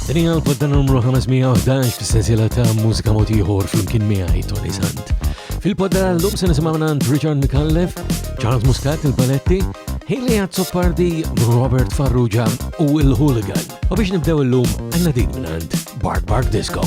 Dinja l-podda numru 511 fis-sensiela ta' mużika mod ieħor flimkien miegħi Toni Sant. Fil-podda l-lum se nisimgħu mingħand Richard Micallef, Charles Muscat, il-Paletti, Haley Azzopardi, Robert Farrugia u il-Hooligan. U biex nibdew illum għandna din mingħand Bark Bark Disco.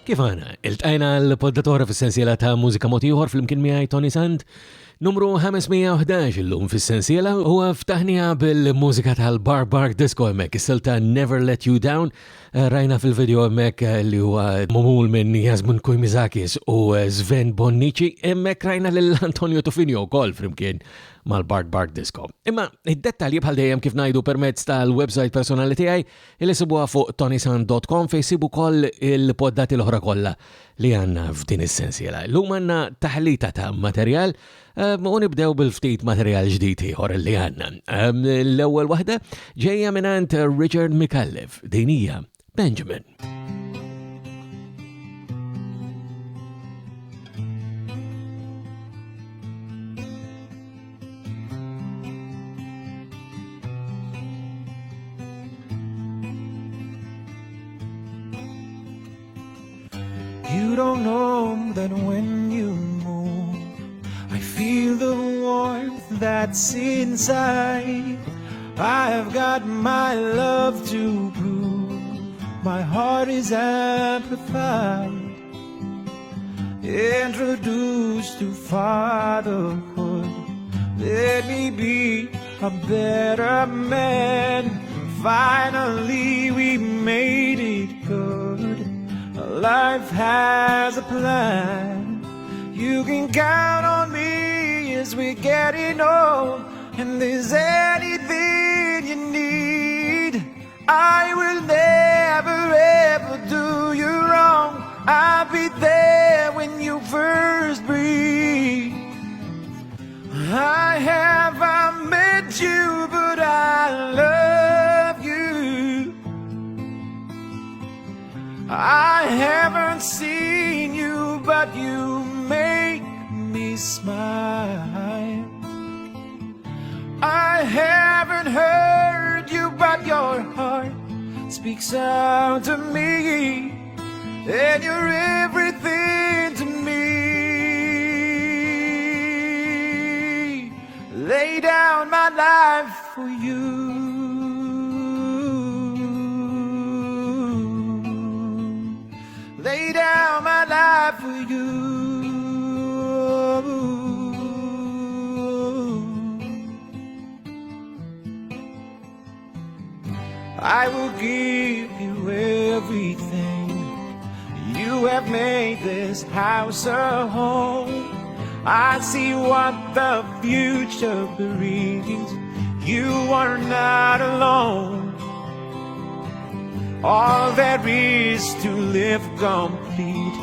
Kif għana, il-tajna l-poddatora fil-sensiela ta' mużika mod ieħor fl-imkien miegħi Toni Sant, numru 511 illum fil-sensiela u ftaħnija bil-mużika tal-Bark Bark Disco hemmhekk, is-silta Never Let You Down, rajna fil-video hemmhekk li huwa mamul minn Yasmin Kujmizakis u Sven Bonnici, hemmhekk rajna lil Antonio Tufinio wkoll flimkien mal-Bark Bark Disco. Imma id-dettalji bħal dejjem kif ngħidu permezz tal-website personali tiegħi li sibuha fuq ToniSant.com fejn sibu koll il-poddati l-oħra kollha li għandna f'din is-sensiela. Llum għandna taħlita ta' materjal u nibdew bil-ftit materjal ġdid ieħor li għandna. L-ewwel waħda ġejja mingħand Richard Micallef, din hija Benjamin. You don't know that when you move, I feel the warmth that's inside. I've got my love to prove, my heart is amplified. Introduced to fatherhood, let me be a better man. Finally we made it good. Life has a plan. You can count on me as we're getting old. And there's anything you need, I will never ever do you wrong. I'll be there when you first breathe. I haven't met you, but I love you. I haven't seen you, but you make me smile. I haven't heard you, but your heart speaks out to me. And you're everything to me. Lay down my life for you. Lay down my life for you. I will give you everything. You have made this house a home. I see what the future brings. You are not alone. All there is to live complete.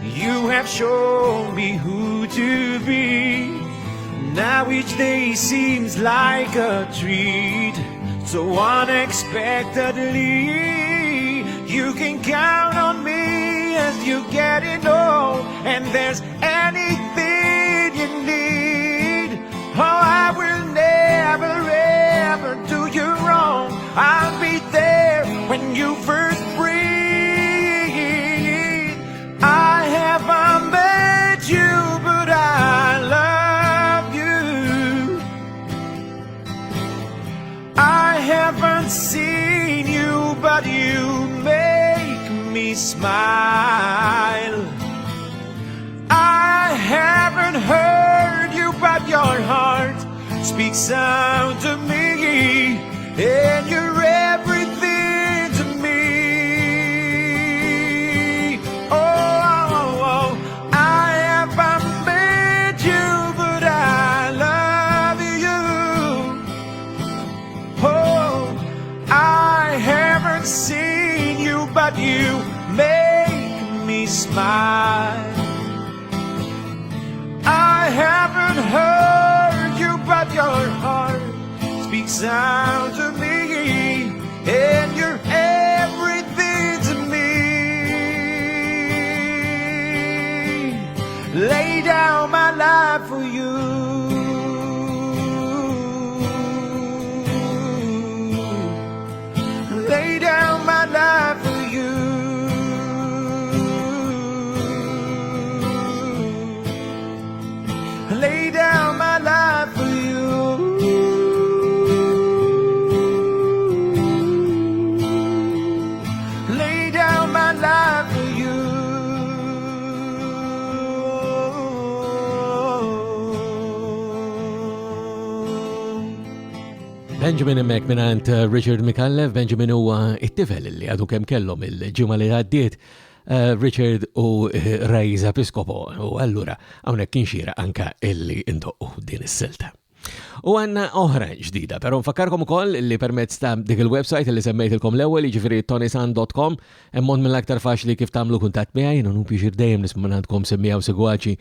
You have shown me who to be. Now each day seems like a treat, so unexpectedly. You can count on me as you getting old, and there's anything you need. Oh, I will never ever do you wrong. I'll be there when you first breathe. I haven't met you, but I love you. I haven't seen you, but you make me smile. I haven't heard you, but your heart speaks out to me, and you're everything to me. Oh, I haven't met you, but I love you. Oh, I haven't seen you, but you make me smile. I haven't heard you, but your heart speaks out to me, and you're everything to me. Lay down my life for you. Lay down my life for you. Lay down my life for you. Lay down my life for you. Benjamin emmek minant Richard Micallef. Benjamin huwa it-tifel li għadu kemm kellhom il-ġimgħa li għaddiet Richard u Rajz Episkopo, u allura hawnhekk kien xira anka illi indoqqu din is-silta. U għanna oħra ġdida, pero nfakkarkom ukoll li permezz ta' dik il-website li semmejtilkom l-ewwel, jiġifieri ToniSant.com, hemm mod mill-aktar faċli kif tagħmlu kuntatt miegħi, non pixir dejjem nisma' għandkom semmija u segwaċi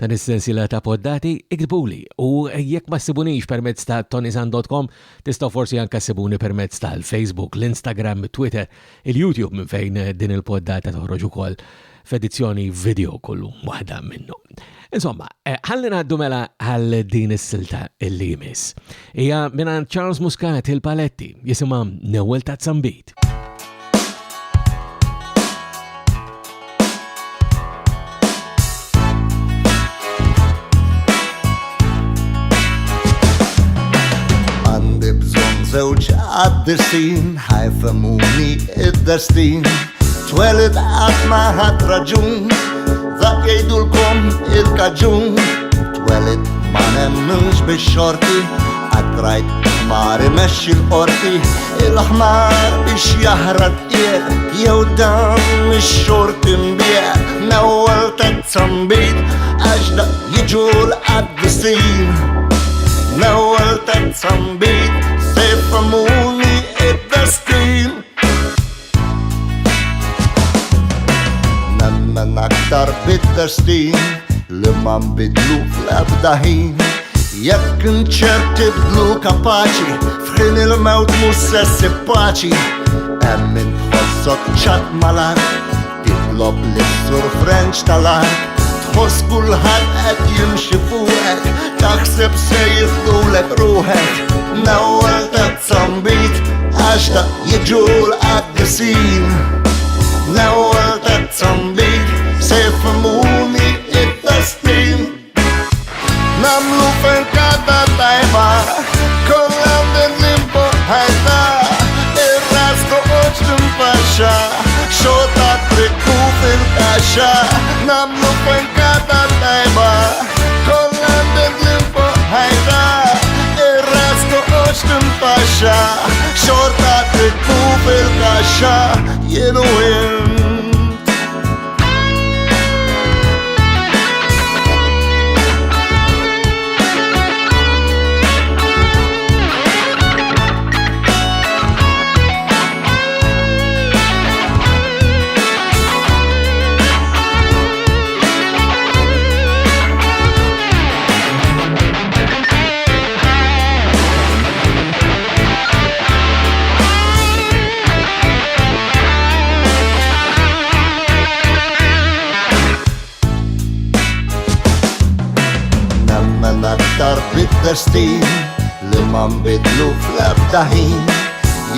ta' nistensila ta' poddati, iktbuli. U jekk ma ssibunix permezz ta' ToniSant.com, tistgħu forsi anke ssibuni permezz tal-Facebook, l-Instagram, Twitter, il-YouTube minn fejn din il-poddata toħroġ ukoll f'edizzjoni video kullu waħda minnu. Insomma, ħalli ngħaddu mela għal din is-silta illi jmiss. Hija minn Charles Muscat il-Paletti, jisimha Newwel ta' Zambit. Għandi bżonn żewġ għaddisin ħajfemuni id-destin. Twelid għad ma ħadd raġun, dak jgħidulkom il-kaġun. Twelid ma nemminx bix-xorti, għadrajt ħmar imexxi l-qorti. Il-ħmar biex jaħrad qiegħ, jew dan ix-xort imbieħ. Newwel ta' Zambit għax dak jiġu l-qaddisin. Newwel ta' Zambit se jfhmuni id-destin. Nemmen aktar bid-destin li ma nbidlu fl-ebda ħin. Jekk inċerti bdlu kapaċi, f'ħin il-mewt mhux se ssib paċi. Hemm min tħossok ċatt mal-art, titlob lis-sur French tal-art. Tħoss kulħadd qed jimxi fuqek, taħseb se jieħdulek ruħek. Newwel ta' Zambit għax dak jiġu l-qaddisin. Newwel ta' Zambit se jfhmuni id-destin. Namlu fil-kada tajba, kollha bidlimpo ħajta. Ir-ras toqgħodx tinfaxxa, xogħta trikku fil-kaxxa. Namlu fil-kada tajba, kollha bidlimpo ħajta. Ir-ras toqgħodx tinfaxxa, xogħta trikku jienu int. Aktar bid-destin li ma nbidlu fl-ebda ħin.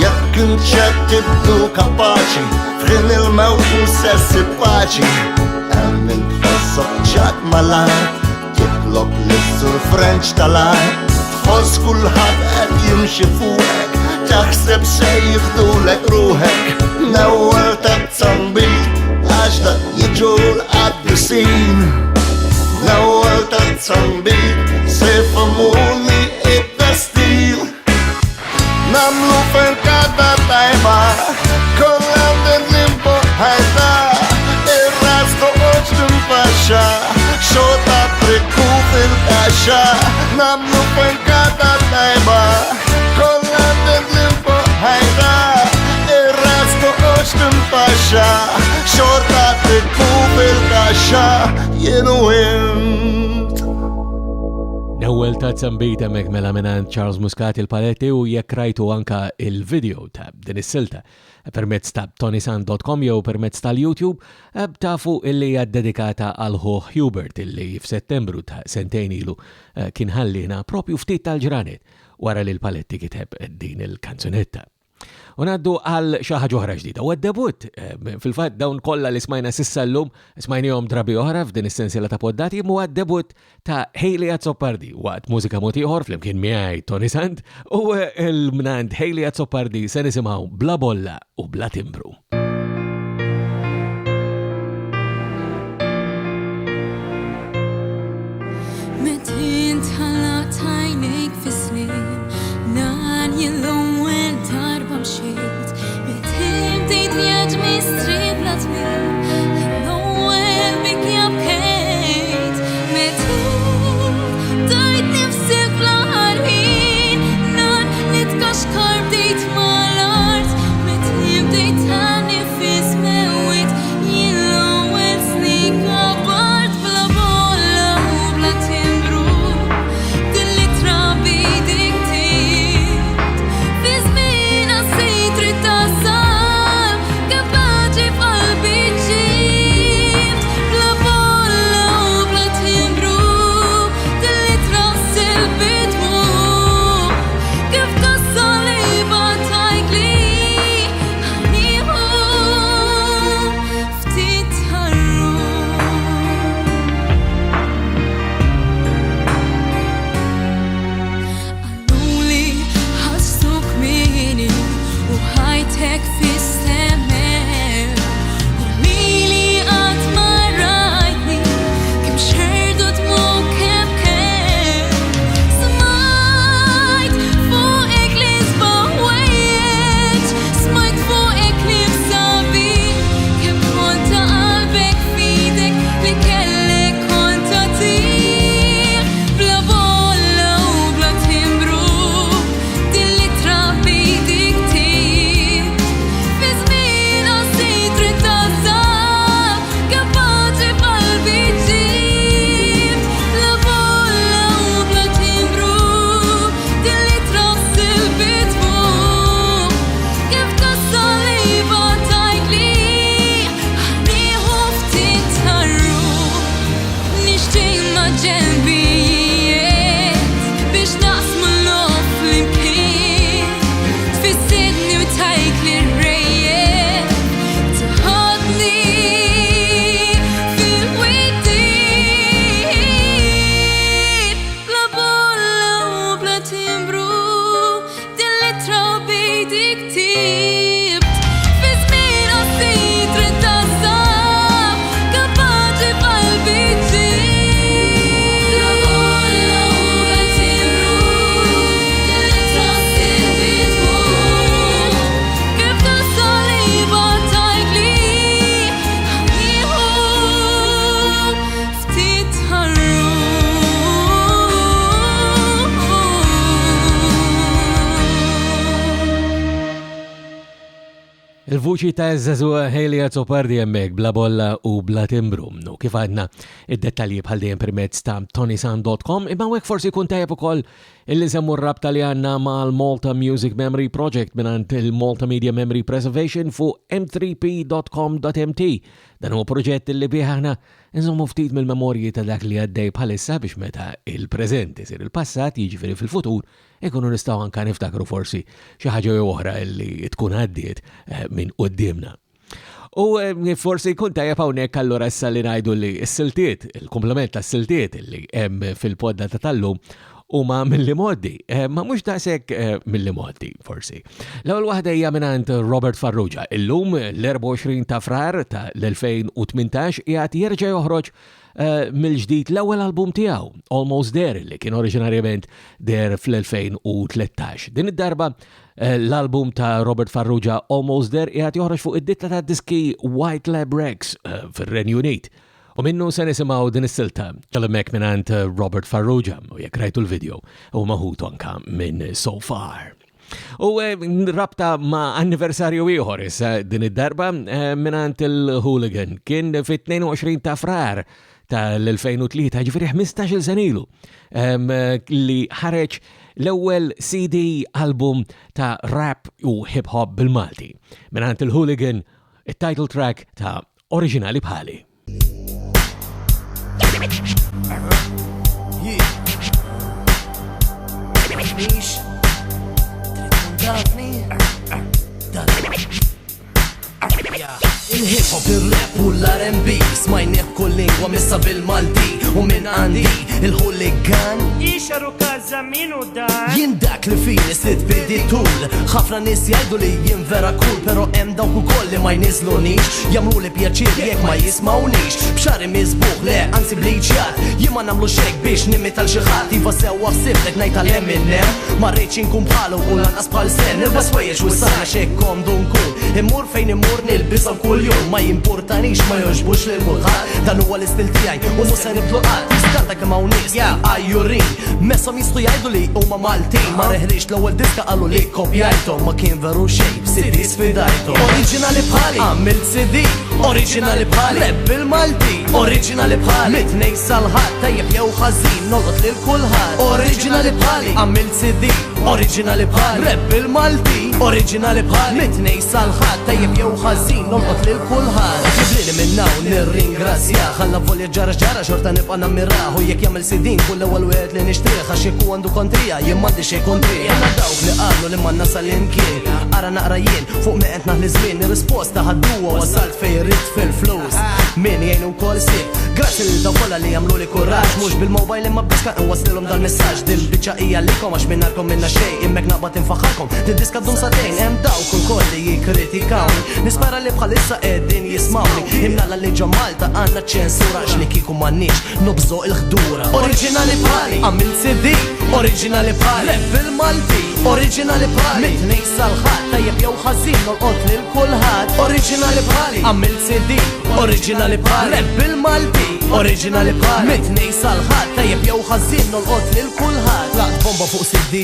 Jekk inċed tibdu kapaċi f'ħin il-mewt nsessi paċi. Hemm min tfossok ċad mal-art titlob lis-sur French tal-art. Tħoss kulħadd qed jimxi fuqek taħseb se jieħdulek ruħek. L-ewwel tazzambit għax dak jiġu l-qaddisin. L-ewwel tazzambit se famuni id-destin. Namlu fil-kada tajba kollha limpo ħajda. Ir-ras toqgħodx tinfaxxa xogħta trikku fil-kaxxa. Namlu fil-kada tajba kollha limpo ħajda. Ir-ras toqgħodx tinfaxxa xogħta trikku fil-kaxxa jienu int. L-ewwel ta' Zambit hemmhekk mela mingħand Charles Muscat il-Paletti u jekk rajtu anka il-video ta' din is-silta permezz ta' ToniSant.com jew permezz tal-YouTube tafu illi hija dedikata għal Hoh Hubert illi f'Settembru ta' sentejn ilu kien ħallina propju ftit tal-ġranet wara li l-Paletti kiteb din il-kanzunetta. U ngħaddu għal xi ħaġa oħra ġdida. U d-debut fil-fatt dawn kollha li smajna s'issa llum smajnihom drabi oħra f'din is-sensiela ta' poddati huwa d-debut ta' Hayley Azzopardi waqt Mużika Mod Ieħor flimkien miegħi Toni Sant u l-mnand Hayley Azzopardi se nisimgħu bla bolla u bla timbru. Metin tħallat għajnejk fis-snin nan l-ewwel darba mxejt metin bdejt vjaġġ mistrib la tmiem l-ewwel bikja bkejt metin dajt nifsi fl-aħħar ħin nan li tkaxkar bdejt mal-art metin bdejt Il-vuċi ta' Zazua Helia Zopardi hemmhekk bla bolla u bla timbru. Kif għadna id-dettalji bħal dejjem permezz ta' ToniSant.com, imma hekk forsi kun tajjeb ukoll illi semmu r-rabta li għandna mal-Malta Music Memory Project minant il-Malta Media Memory Preservation fuq m3p.com.mt. Dan huwa proġett li bih aħna nżommu ftit mill-memorji ta' dak li għaddej bħalissa biex meta il-preżent isir il-passat jiġifieri fil-futur ikunu nistgħu anke niftakru forsi xi ħaġa oħra li tkun għaddiet minn qudiemna. U forsi jkun tajjeb hawnhekk allura issa li ngħidu li s-siltiet, il-komplement tas-siltiet li hemm fil-podda ta' tal-lum huma mill-modi, ma mhux daqshekk mill-modi forsi. L-ewwel waħda hija mingħand Robert Farrugia. Illum l-24 ta' frar ta' l-2018 qiegħed jerġa' joħroġ mill-ġdid l-ewwel album tiegħu, Almost There, li kien oriġinarjament der fl-2013. Din id-darba l-album ta' Robert Farrugia Almost There qiegħed joħroġ fuq id-ditta ta' diski White Lab Rex fir-Renju Unit. U minnu se nisimgħu din is-silta tal-hemmhekk mingħand Robert Farrugia u jekk rajtu l-video u maħut anke minn So Far. U rabta ma' anniversarju ieħor issa din id-darba mingħand il-Hooligan kien fit-22 ta' frar tal-2003, ġifieri 15-il senilu li ħareġ l-ewwel CD album ta' rap u hip hop bil-Malti. Mingħand il-Hooligan, it-title track ta' Oriġinali Bħali. Il-hip-hop, il-rap u l-R&B smajnieh kull lingwa missa bil-Malti u minn għandi il-Hooligan Ieħor kaza minu dan jien dak li fini sit bidi tul ħafna nies jgħidu li jien vera cool pero hemm dawk ukoll li ma jniżlunix jagħmlu li pjaċir jekk ma jismawniex b'xari miżbuħ le anzi bliċjat jien ma nagħmlu xejn biex nimita l xi ħadd iva sewwa ħsiblek ngħid tal-Eminem ma rridx inkun bħalu u lanqas bħal sen nilbas wejjex u sarna x'hekk komdu nkun immur fejn immur nilbishom kuljum ma jimportanix ma jogħġbux lil kulħadd dan huwa l-istil tiegħi u mhux se nibdlu qatt tiskanta kemm hawn nies għajjurin messhom jistgħu jgħidu li huma Maltin ma reħrix l-ewwel diska qalu li kopjajthom ma kien veru xejn b'CD sfidajthom oriġinali bħali għamilt CD oriġinali bħali rap bil-Malti oriġinali bħali mitnej sal-ħadd tajjeb jew ħażin nolqot lil kulħadd oriġinali bħali għamilt CD oriġinali bħali rap bil-Malti oriġinali bħali mitnej sal-ħadd tajjeb jew ħażin nolqot lil kulħadd ġiblini minn hawn nirringrazzjah ħalla volja ġara xorta nibqa' nammirah u jekk jagħmel sidin kull ewwel wieħed li nixtrih għax jekk għandu kontrija jien m'għandix xejn kontrija għandna dawk li qalu li ma nasal imkien ara naqra jien fuq meqed naħli żmien ir-risposta ħadduha wasalt fejn rid fil-flus min jgħinu wkoll sib grazzi lil dawk kollha li jagħmlu li kuraġġ mhux bil-mowbajl imma bdiska nwaslilhom dal-messaġġ dil-biċċa hija likom għax minnarkom minna xejn immek naqbad infaħħarkom tid-diska ddum satejn hemm dawk ukoll li jikkritikawni nispera li bħalissa qegħdin jismawni imnalla li ġo Malta għandna ċensura għax li kieku m'għandniex nobżgħu il-ħdura oriġinali bħali għamilt CD oriġinali bħali rap bil-Malti oriġinali bħali mitnej sal-ħadd tajjeb jew ħażin nolqot lil kulħadd oriġinali bħali għamilt CD oriġinali bħali rap bil-Malti oriġinali bħali mitnej sal-ħadd tajjeb jew ħażin nolqot lil kulħadd laqt bomba fuq CD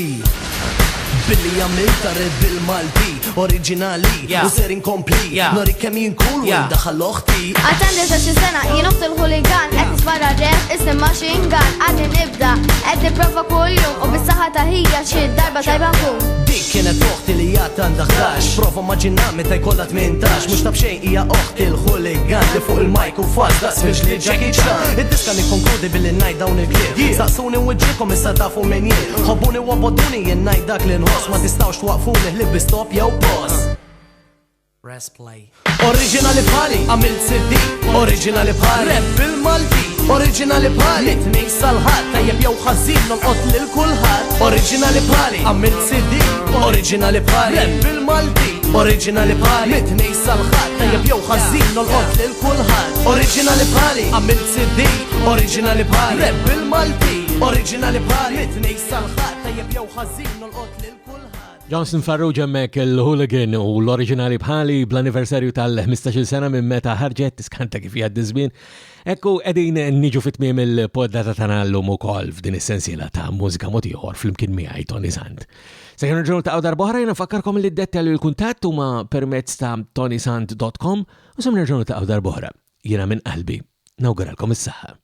billi għamilta red bil-Malti oriġinali u ser inkompli nori kemm jinkun u daħal oħti Attendi ta' xi sena jien oħt il-Hooligan qed nisbara rap isem machine gun għadni nibda qed nipprova kuljum u bis-saħħa ta' hija xi darba tajba nkun dik kienet oħti li jgħat għandha 11 prova maġinna meta jkollha 18 mhux tab xejn hija oħti il-Hooligan li fuq il-mike u fas daqs fiex li Jackie Chan id-diska nikkonkludi billi ngħid dawn il-klieb saqsuni wiġġiekom issa tafu min jien ħobbuni u abboduni jien ngħid dak li ma tistawx twaqfuni ħlib stop jew pause. Press play. Oriġinali bħali għamilt CD oriġinali bħali rap bil-Malti oriġinali bħali mitnej sal-ħadd tajjeb jew ħażin nolqot lil kulħadd oriġinali bħali għamilt CD oriġinali bħali rap bil-Malti oriġinali bħali mitnej sal-ħadd tajjeb jew ħażin nolqot lil kulħadd oriġinali bħali għamilt CD oriġinali bħali rap bil-Malti oriġinali bħali mitnej sal-ħadd tajjeb jew ħażin nolqot lil kulħadd Johnson Farrugia ġemmek il-Hooligan u l-oriġinali bħali bl-anniversarju tal-15 sena minn meta ħarġet tiskanta kif jgħaddi żmien. Ekku qegħdin niġu fit-tmiem il-poddata tagħna llum ukoll f'din is-sensiela ta' mużika mod ieħor flimkien miegħi Toni Sant. Sakemm nerġgħu ta' darba oħra nfakkarkom li d-dettalji u l-kuntatt huma permezz ta' ToniSant.com u sem nerġgħu ta' darba oħra. Jiena minn qalbi nawguralkom is-saħħa.